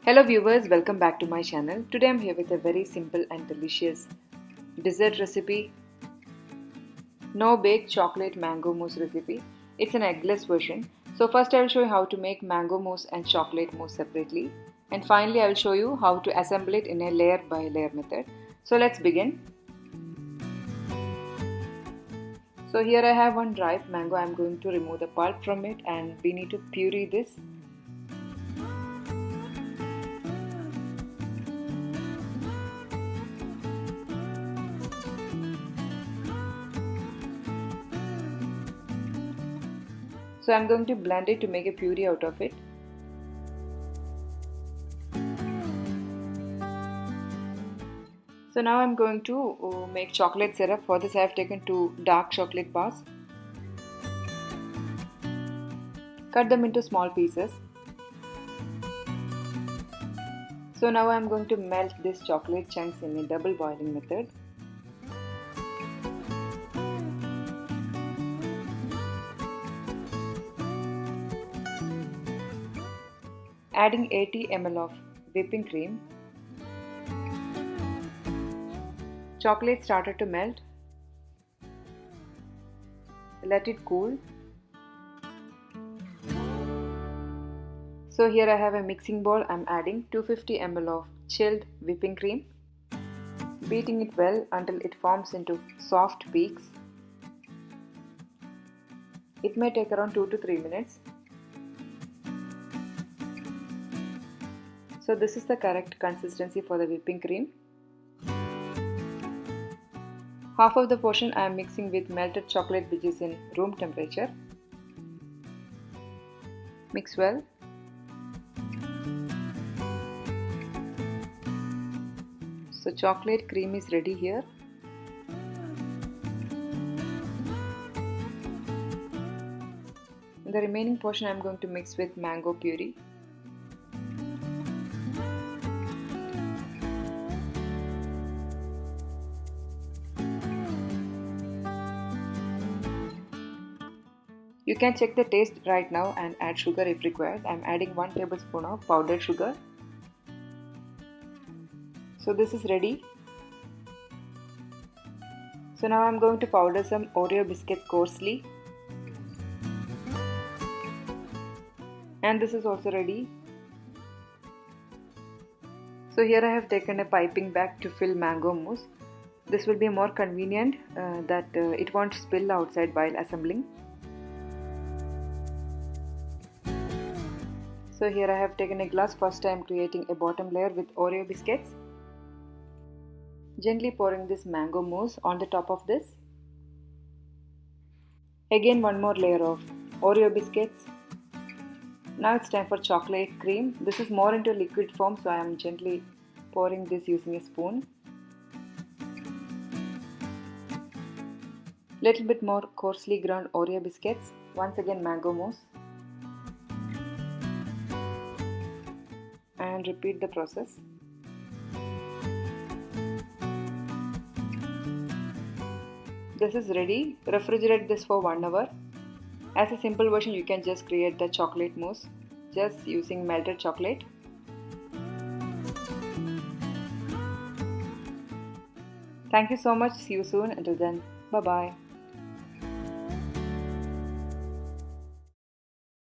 Hello viewers, welcome back to my channel. Today I'm here with a very simple and delicious dessert recipe. No bake chocolate mango mousse recipe. It's an eggless version. So first I will show you how to make mango mousse and chocolate mousse separately. And finally I will show you how to assemble it in a layer by layer method. So let's begin. So here I have one ripe mango. I'm going to remove the pulp from it and we need to puree this. So I'm going to blend it to make a puree out of it. So now I'm going to make chocolate syrup. For this I have taken 2 dark chocolate bars. Cut them into small pieces. So now I'm going to melt these chocolate chunks in a double boiling method. Adding 80 ml of whipping cream. Chocolate started to melt. Let it cool. So here I have a mixing bowl. I'm adding 250 ml of chilled whipping cream. Beating it well until it forms into soft peaks. It may take around 2 to 3 minutes. So this is the correct consistency for the whipping cream. Half of the portion I am mixing with melted chocolate which is in room temperature. Mix well. So chocolate cream is ready here. In the remaining portion I am going to mix with mango puree. You can check the taste right now and add sugar if required. I am adding 1 tablespoon of powdered sugar. So this is ready. So now I am going to powder some OREO biscuits coarsely. And this is also ready. So here I have taken a piping bag to fill mango mousse. This will be more convenient that it won't spill outside while assembling. So here I have taken a glass. First I am creating a bottom layer with OREO biscuits. Gently pouring this mango mousse on the top of this. Again one more layer of OREO biscuits. Now it's time for chocolate cream. This is more into liquid form, so I am gently pouring this using a spoon. Little bit more coarsely ground OREO biscuits. Once again mango mousse. And repeat the process. This is ready. Refrigerate this for 1 hour. As a simple version, you can just create the chocolate mousse just using melted chocolate. Thank you so much. See you soon. Until then, bye bye.